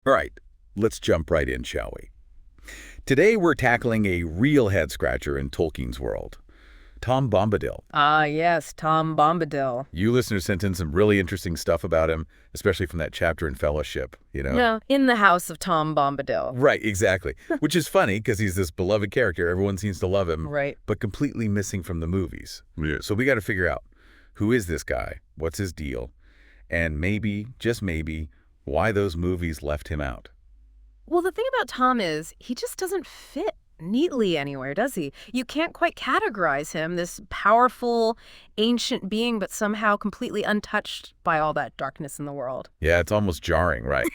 All right, let's jump right in, shall we? Today we're tackling a real head-scratcher in Tolkien's world, Tom Bombadil. Ah, yes, Tom Bombadil. You listeners sent in some really interesting stuff about him, especially from that chapter in Fellowship, No, in the house of Tom Bombadil. Right, exactly. Which is funny because he's this beloved character. Everyone seems to love him. Right. But completely missing from the movies. Yeah. So we got to figure out, who is this guy? What's his deal? And maybe, just maybe, why those movies left him out. Well, the thing about Tom is he just doesn't fit neatly anywhere, does he? You can't quite categorize him, this powerful, ancient being, but somehow completely untouched by all that darkness in the world. Yeah, it's almost jarring, right?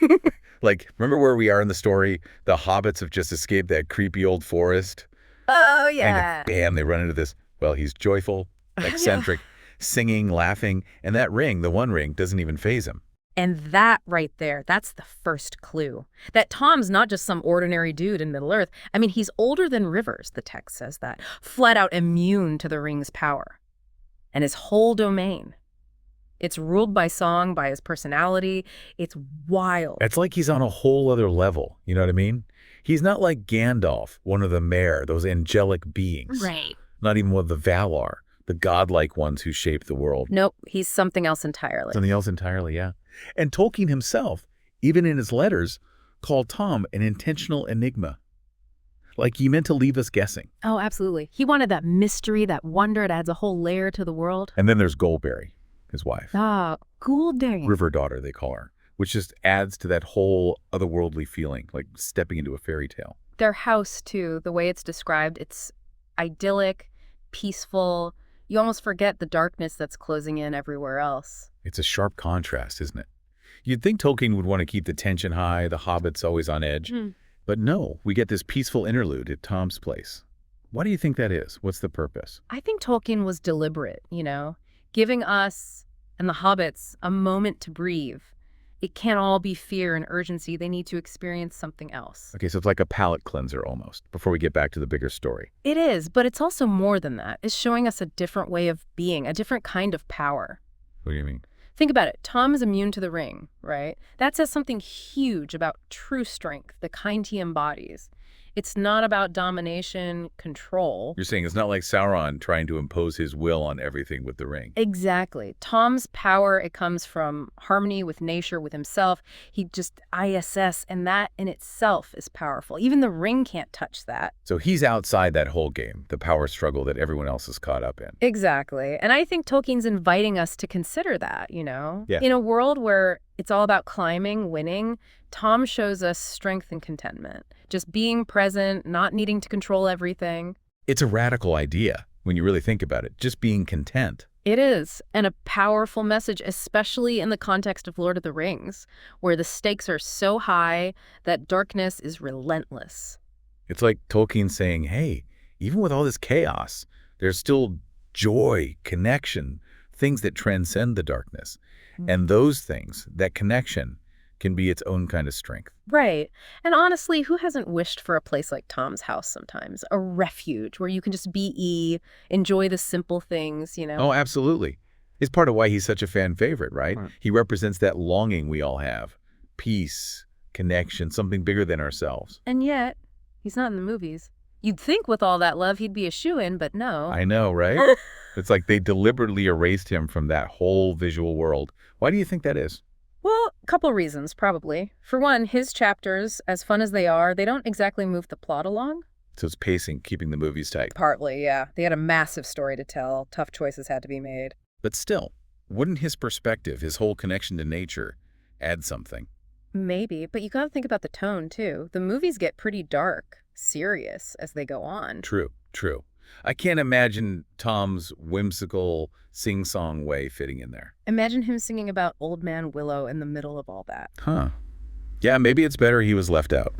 Like, remember where we are in the story? The hobbits have just escaped that creepy old forest. Oh, yeah. And bam, they run into this. Well, he's joyful, eccentric, singing, laughing, and that ring, the One Ring, doesn't even faze him. And that right there, that's the first clue. That Tom's not just some ordinary dude in Middle-earth. I mean, he's older than Rivers, the text says that. Flat out immune to the ring's power. And his whole domain. It's ruled by song, by his personality. It's wild. It's like he's on a whole other level, you know what I mean? He's not like Gandalf, one of the Mare, those angelic beings. Right. Not even one of the Valar, the godlike ones who shape the world. Nope, he's something else entirely. Something else entirely, yeah. And Tolkien himself, even in his letters, called Tom an intentional enigma. Like he meant to leave us guessing. Oh, absolutely. He wanted that mystery, that wonder. It adds a whole layer to the world. And then there's Goldberry, his wife. Ah, Goldberry. River daughter, they call her, which just adds to that whole otherworldly feeling, like stepping into a fairy tale. Their house, too, the way it's described, it's idyllic, peaceful. You almost forget the darkness that's closing in everywhere else. It's a sharp contrast, isn't it? You'd think Tolkien would want to keep the tension high, the hobbits always on edge. But no, we get this peaceful interlude at Tom's place. Why do you think that is? What's the purpose? I think Tolkien was deliberate, giving us and the hobbits a moment to breathe. It can't all be fear and urgency. They need to experience something else. Okay, so it's like a palate cleanser almost, before we get back to the bigger story. It is, but it's also more than that. It's showing us a different way of being, a different kind of power. What do you mean? Think about it. Tom is immune to the ring, right? That says something huge about true strength, the kind he embodies. It's not about domination, control. You're saying it's not like Sauron trying to impose his will on everything with the ring. Exactly. Tom's power, it comes from harmony with nature, with himself. He just ISS, and that in itself is powerful. Even the ring can't touch that. So he's outside that whole game, the power struggle that everyone else is caught up in. Exactly. And I think Tolkien's inviting us to consider that, Yeah. In a world where it's all about climbing, winning, Tom shows us strength and contentment. Just being present, not needing to control everything. It's a radical idea when you really think about it, just being content. It is, and a powerful message, especially in the context of Lord of the Rings, where the stakes are so high that darkness is relentless. It's like Tolkien saying, hey, even with all this chaos, there's still joy, connection, things that transcend the darkness. And those things, that connection, can be its own kind of strength. Right. And honestly, who hasn't wished for a place like Tom's house sometimes? A refuge where you can just be, enjoy the simple things, Oh, absolutely. It's part of why he's such a fan favorite, right? He represents that longing we all have. Peace, connection, something bigger than ourselves. And yet, he's not in the movies. You'd think with all that love he'd be a shoo-in, but no. I know, right? It's like they deliberately erased him from that whole visual world. Why do you think that is? Well, a couple reasons, probably. For one, his chapters, as fun as they are, they don't exactly move the plot along. So it's pacing, keeping the movies tight. Partly, yeah. They had a massive story to tell. Tough choices had to be made. But still, wouldn't his perspective, his whole connection to nature, add something? Maybe, but you gotta think about the tone, too. The movies get pretty dark, serious, as they go on. True. I can't imagine Tom's whimsical sing-song way fitting in there. Imagine him singing about Old Man Willow in the middle of all that. Huh. Yeah, maybe it's better he was left out.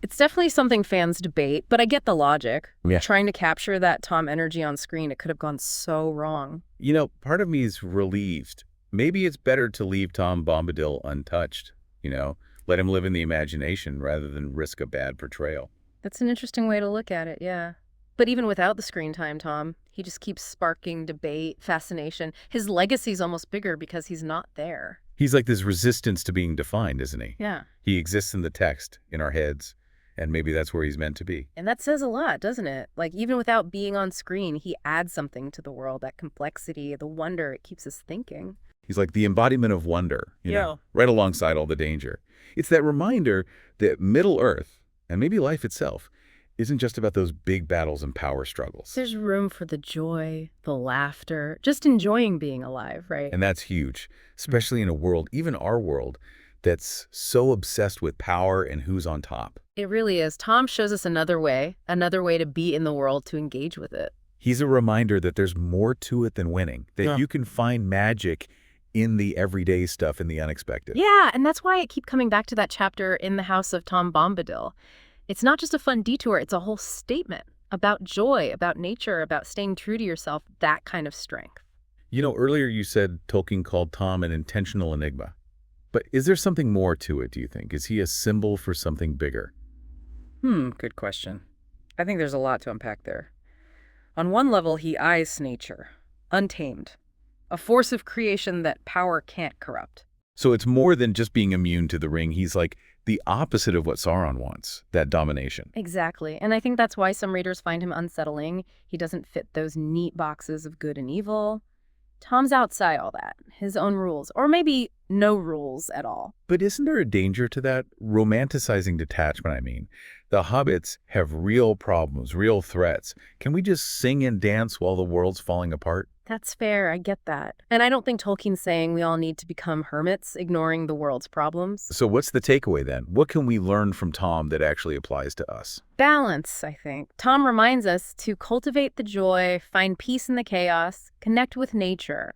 It's definitely something fans debate, but I get the logic. Yeah. Trying to capture that Tom energy on screen, it could have gone so wrong. Part of me is relieved. Maybe it's better to leave Tom Bombadil untouched, let him live in the imagination rather than risk a bad portrayal. That's an interesting way to look at it, yeah. But even without the screen time, Tom, He just keeps sparking debate, fascination. His legacy's almost bigger because he's not there. He's like this resistance to being defined, isn't he? Yeah. He exists in the text, in our heads, and maybe that's where he's meant to be. And that says a lot, doesn't it? Like, even without being on screen, he adds something to the world, that complexity, the wonder. It keeps us thinking. He's like the embodiment of wonder, you Yeah. know, right alongside all the danger. It's that reminder that Middle-earth, and maybe life itself, isn't just about those big battles and power struggles. There's room for the joy, the laughter, just enjoying being alive, right? And that's huge, especially in a world, even our world, that's so obsessed with power and who's on top. It really is. Tom shows us another way to be in the world, to engage with it. He's a reminder that there's more to it than winning, that Yeah. you can find magic in the everyday stuff, in the unexpected. Yeah, and that's why I keep coming back to that chapter in the House of Tom Bombadil. It's not just a fun detour, it's a whole statement about joy, about nature, about staying true to yourself, that kind of strength. You know, earlier you said Tolkien called Tom an intentional enigma. But is there something more to it, do you think? Is he a symbol for something bigger? Good question. I think there's a lot to unpack there. On one level, he eyes nature, untamed, a force of creation that power can't corrupt. So it's more than just being immune to the ring. He's like the opposite of what Sauron wants, that domination. Exactly. And I think that's why some readers find him unsettling. He doesn't fit those neat boxes of good and evil. Tom's outside all that, his own rules, or maybe no rules at all. But isn't there a danger to that? Romanticizing detachment, I mean. The hobbits have real problems, real threats. Can we just sing and dance while the world's falling apart? That's fair, I get that. And I don't think Tolkien's saying we all need to become hermits, ignoring the world's problems. So what's the takeaway then? What can we learn from Tom that actually applies to us? Balance, I think. Tom reminds us to cultivate the joy, find peace in the chaos, connect with nature.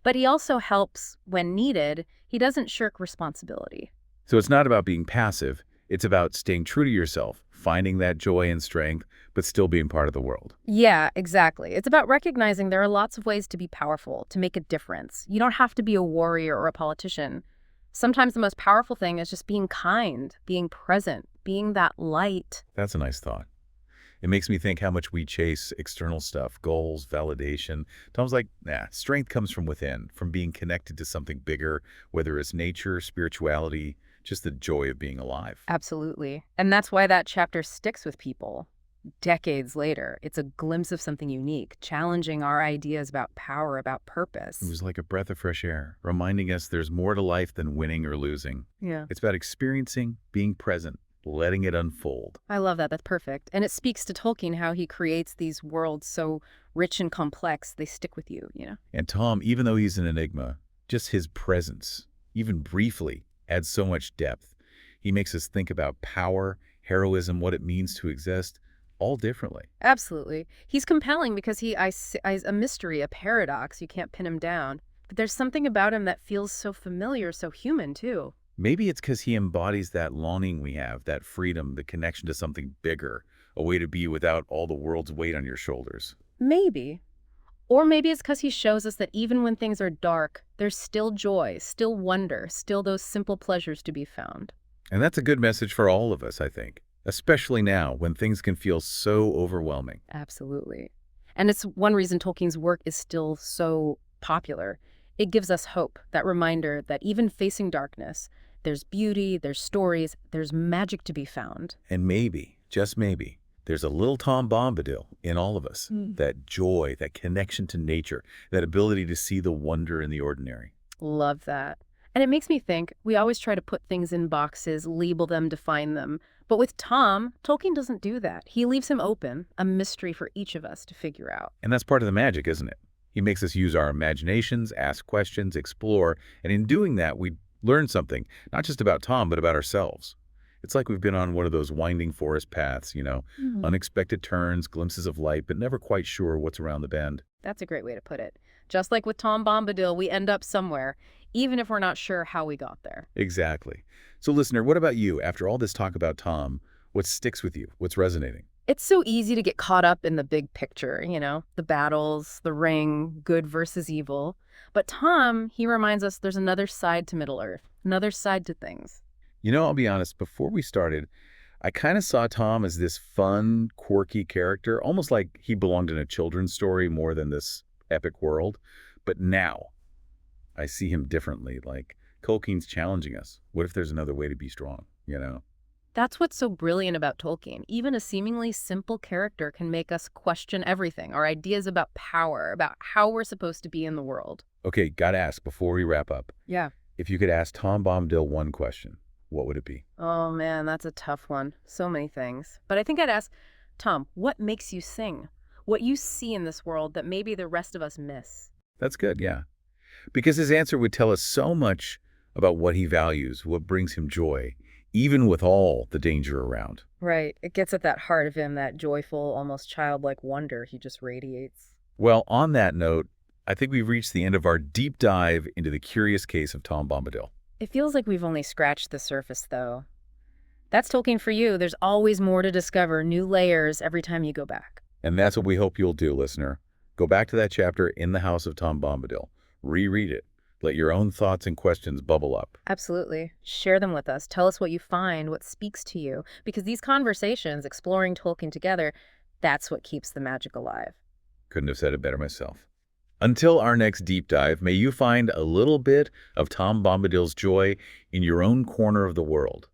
But he also helps when needed. He doesn't shirk responsibility. So it's not about being passive. It's about staying true to yourself, finding that joy and strength, but still being part of the world. Yeah, exactly. It's about recognizing there are lots of ways to be powerful, to make a difference. You don't have to be a warrior or a politician. Sometimes the most powerful thing is just being kind, being present, being that light. That's a nice thought. It makes me think how much we chase external stuff, goals, validation. Tom's like, nah, strength comes from within, from being connected to something bigger, whether it's nature, spirituality, just the joy of being alive. Absolutely. And that's why that chapter sticks with people. Decades later, it's a glimpse of something unique, challenging our ideas about power, about purpose. It was like a breath of fresh air, reminding us there's more to life than winning or losing. Yeah. It's about experiencing, being present, letting it unfold. I love that. That's perfect. And it speaks to Tolkien, how he creates these worlds so rich and complex, they stick with you, you know? And Tom, even though he's an enigma, just his presence, even briefly, adds so much depth. He makes us think about power, heroism, what it means to exist, all differently. Absolutely. He's compelling because he eyes a mystery, a paradox. You can't pin him down. But there's something about him that feels so familiar, so human, too. Maybe it's because he embodies that longing we have, that freedom, the connection to something bigger, a way to be without all the world's weight on your shoulders. Maybe. Or maybe it's because he shows us that even when things are dark, there's still joy, still wonder, still those simple pleasures to be found. And that's a good message for all of us, I think, especially now when things can feel so overwhelming. Absolutely. And it's one reason Tolkien's work is still so popular. It gives us hope, that reminder that even facing darkness, there's beauty, there's stories, there's magic to be found. And maybe, just maybe, there's a little Tom Bombadil in all of us. That joy, that connection to nature, that ability to see the wonder in the ordinary. Love that. And it makes me think we always try to put things in boxes, label them, define them. But with Tom, Tolkien doesn't do that. He leaves him open, a mystery for each of us to figure out. And that's part of the magic, isn't it? He makes us use our imaginations, ask questions, explore, and in doing that, we learn something, not just about Tom, but about ourselves. It's like we've been on one of those winding forest paths, you know, unexpected turns, glimpses of light, but never quite sure what's around the bend. That's a great way to put it. Just like with Tom Bombadil, we end up somewhere, even if we're not sure how we got there. Exactly. So listener, what about you? After all this talk about Tom, what sticks with you? What's resonating? It's so easy to get caught up in the big picture, you know, the battles, the ring, good versus evil. But Tom, he reminds us there's another side to Middle-earth, another side to things. You know, I'll be honest, before we started, I kind of saw Tom as this fun, quirky character, almost like he belonged in a children's story more than this epic world. But now I see him differently, like Tolkien's challenging us. What if there's another way to be strong, you know? That's what's so brilliant about Tolkien. Even a seemingly simple character can make us question everything, our ideas about power, about how we're supposed to be in the world. Okay, gotta ask before we wrap up. Yeah. If you could ask Tom Bombadil one question, what would it be? Oh man, that's a tough one. So many things. But I think I'd ask, Tom, what makes you sing? What you see in this world that maybe the rest of us miss? That's good, yeah. Because his answer would tell us so much about what he values, what brings him joy, even with all the danger around. Right. It gets at that heart of him, that joyful, almost childlike wonder he just radiates. Well, on that note, I think we've reached the end of our deep dive into the curious case of Tom Bombadil. It feels like we've only scratched the surface, though. That's Tolkien for you. There's always more to discover, new layers every time you go back. And that's what we hope you'll do, listener. Go back to that chapter in the House of Tom Bombadil. Reread it. Let your own thoughts and questions bubble up. Absolutely. Share them with us. Tell us what you find, what speaks to you. Because these conversations, exploring Tolkien together, that's what keeps the magic alive. Couldn't have said it better myself. Until our next deep dive, may you find a little bit of Tom Bombadil's joy in your own corner of the world.